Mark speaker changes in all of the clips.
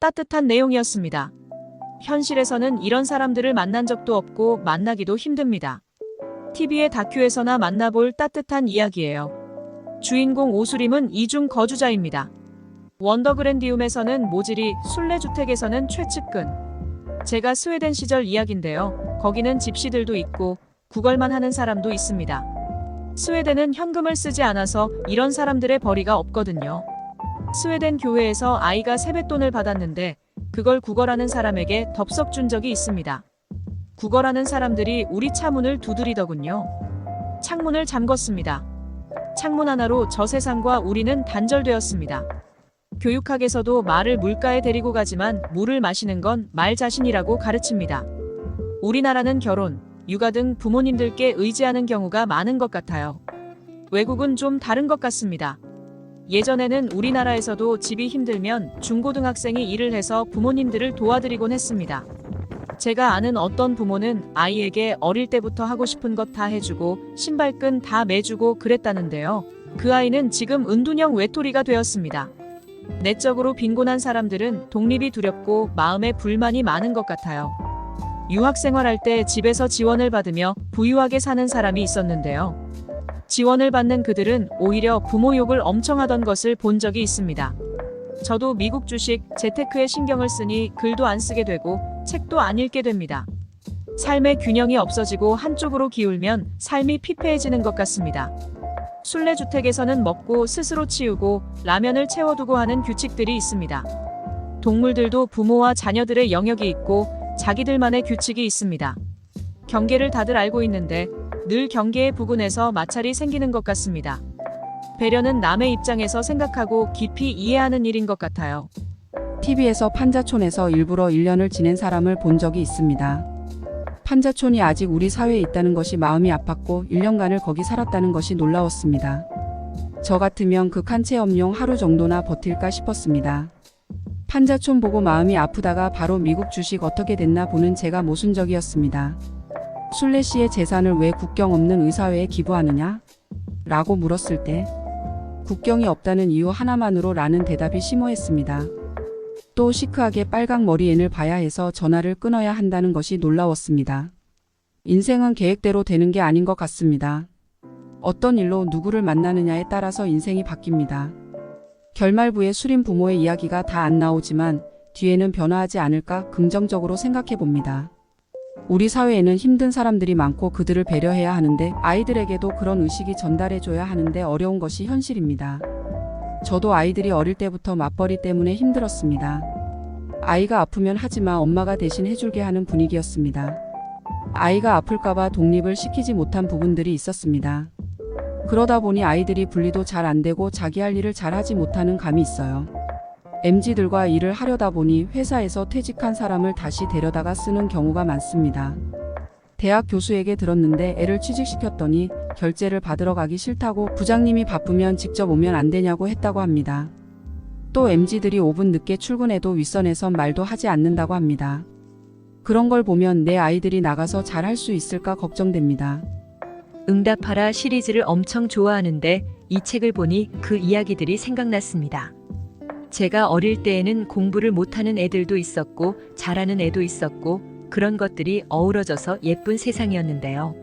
Speaker 1: 따뜻한 내용이었습니다. 현실에서는 이런 사람들을 만난 적도 없고 만나기도 힘듭니다. TV의 다큐에서나 만나볼 따뜻한 이야기예요. 주인공 오수림은 이중 거주자입니다. 원더그랜디움에서는 모질이, 순례주택에서는 최측근. 제가 스웨덴 시절 이야기인데요. 거기는 집시들도 있고 구걸만 하는 사람도 있습니다. 스웨덴은 현금을 쓰지 않아서 이런 사람들의 벌이가 없거든요. 스웨덴 교회에서 아이가 세뱃돈을 받았는데 그걸 구걸하는 사람에게 덥석 준 적이 있습니다. 구걸하는 사람들이 우리 차문을 두드리더군요. 창문을 잠궜습니다. 창문 하나로 저 세상과 우리는 단절되었습니다. 교육학에서도 말을 물가에 데리고 가지만 물을 마시는 건 말 자신이라고 가르칩니다. 우리나라는 결혼, 육아 등 부모님들께 의지하는 경우가 많은 것 같아요. 외국은 좀 다른 것 같습니다. 예전에는 우리나라에서도 집이 힘들면 중고등학생이 일을 해서 부모님들을 도와드리곤 했습니다. 제가 아는 어떤 부모는 아이에게 어릴 때부터 하고 싶은 것 다 해주고 신발끈 다 매주고 그랬다는데요. 그 아이는 지금 은둔형 외톨이가 되었습니다. 내적으로 빈곤한 사람들은 독립이 두렵고 마음에 불만이 많은 것 같아요. 유학생활할 때 집에서 지원을 받으며 부유하게 사는 사람이 있었는데요. 지원을 받는 그들은 오히려 부모 욕을 엄청 하던 것을 본 적이 있습니다. 저도 미국 주식, 재테크에 신경을 쓰니 글도 안 쓰게 되고 책도 안 읽게 됩니다. 삶의 균형이 없어지고 한쪽으로 기울면 삶이 피폐해지는 것 같습니다. 순례주택에서는 먹고 스스로 치우고 라면을 채워두고 하는 규칙들이 있습니다. 동물들도 부모와 자녀들의 영역이 있고 자기들만의 규칙이 있습니다. 경계를 다들 알고 있는데 늘 경계의 부근에서 마찰이 생기는 것 같습니다. 배려는 남의 입장에서 생각하고 깊이 이해하는 일인 것 같아요.
Speaker 2: TV에서 판자촌에서 일부러 1년을 지낸 사람을 본 적이 있습니다. 판자촌이 아직 우리 사회에 있다는 것이 마음이 아팠고 1년간을 거기 살았다는 것이 놀라웠습니다. 저 같으면 극한 체험용 하루 정도나 버틸까 싶었습니다. 판자촌 보고 마음이 아프다가 바로 미국 주식 어떻게 됐나 보는 제가 모순적이었습니다. 순례 씨의 재산을 왜 국경 없는 의사회에 기부하느냐? 라고 물었을 때 국경이 없다는 이유 하나만으로 라는 대답이 심오했습니다. 또 시크하게 빨강 머리 앤을 봐야 해서 전화를 끊어야 한다는 것이 놀라웠습니다. 인생은 계획대로 되는 게 아닌 것 같습니다. 어떤 일로 누구를 만나느냐에 따라서 인생이 바뀝니다. 결말부에 수린 부모의 이야기가 다 안 나오지만 뒤에는 변화하지 않을까 긍정적으로 생각해 봅니다. 우리 사회에는 힘든 사람들이 많고 그들을 배려해야 하는데 아이들에게도 그런 의식이 전달해줘야 하는데 어려운 것이 현실입니다. 저도 아이들이 어릴 때부터 맞벌이 때문에 힘들었습니다. 아이가 아프면 하지마 엄마가 대신 해줄게 하는 분위기였습니다. 아이가 아플까봐 독립을 시키지 못한 부분들이 있었습니다. 그러다 보니 아이들이 분리도 잘 안 되고 자기 할 일을 잘 하지 못하는 감이 있어요. MZ들과 일을 하려다 보니 회사에서 퇴직한 사람을 다시 데려다가 쓰는 경우가 많습니다. 대학 교수에게 들었는데 애를 취직시켰더니 결제를 받으러 가기 싫다고 부장님이 바쁘면 직접 오면 안 되냐고 했다고 합니다. 또 MZ들이 5분 늦게 출근해도 윗선에선 말도 하지 않는다고 합니다. 그런 걸 보면 내 아이들이 나가서 잘 할 수 있을까 걱정됩니다.
Speaker 3: 응답하라 시리즈를 엄청 좋아하는데 이 책을 보니 그 이야기들이 생각났습니다. 제가 어릴 때에는 공부를 못하는 애들도 있었고 잘하는 애도 있었고 그런 것들이 어우러져서 예쁜 세상이었는데요.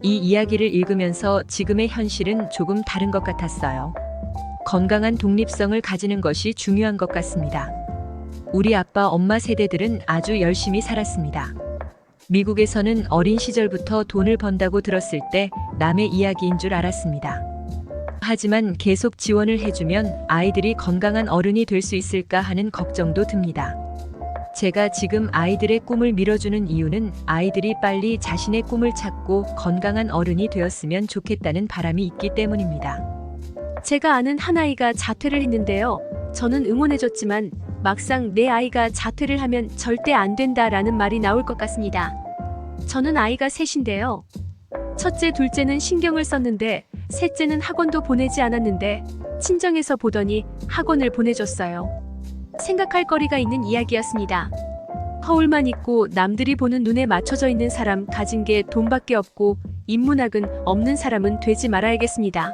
Speaker 3: 이 이야기를 읽으면서 지금의 현실은 조금 다른 것 같았어요. 건강한 독립성을 가지는 것이 중요한 것 같습니다. 우리 아빠 엄마 세대들은 아주 열심히 살았습니다. 미국에서는 어린 시절부터 돈을 번다고 들었을 때 남의 이야기인 줄 알았습니다. 하지만 계속 지원을 해주면 아이들이 건강한 어른이 될 수 있을까 하는 걱정도 듭니다. 제가 지금 아이들의 꿈을 밀어주는 이유는 아이들이 빨리 자신의 꿈을 찾고 건강한 어른이 되었으면 좋겠다는 바람이 있기 때문입니다.
Speaker 4: 제가 아는 한 아이가 자퇴를 했는데요. 저는 응원해줬지만 막상 내 아이가 자퇴를 하면 절대 안 된다라는 말이 나올 것 같습니다. 저는 아이가 셋인데요. 첫째, 둘째는 신경을 썼는데 셋째는 학원도 보내지 않았는데 친정에서 보더니 학원을 보내줬어요. 생각할 거리가 있는 이야기였습니다. 허울만 있고 남들이 보는 눈에 맞춰져 있는 사람, 가진 게 돈밖에 없고 인문학은 없는 사람은 되지 말아야겠습니다.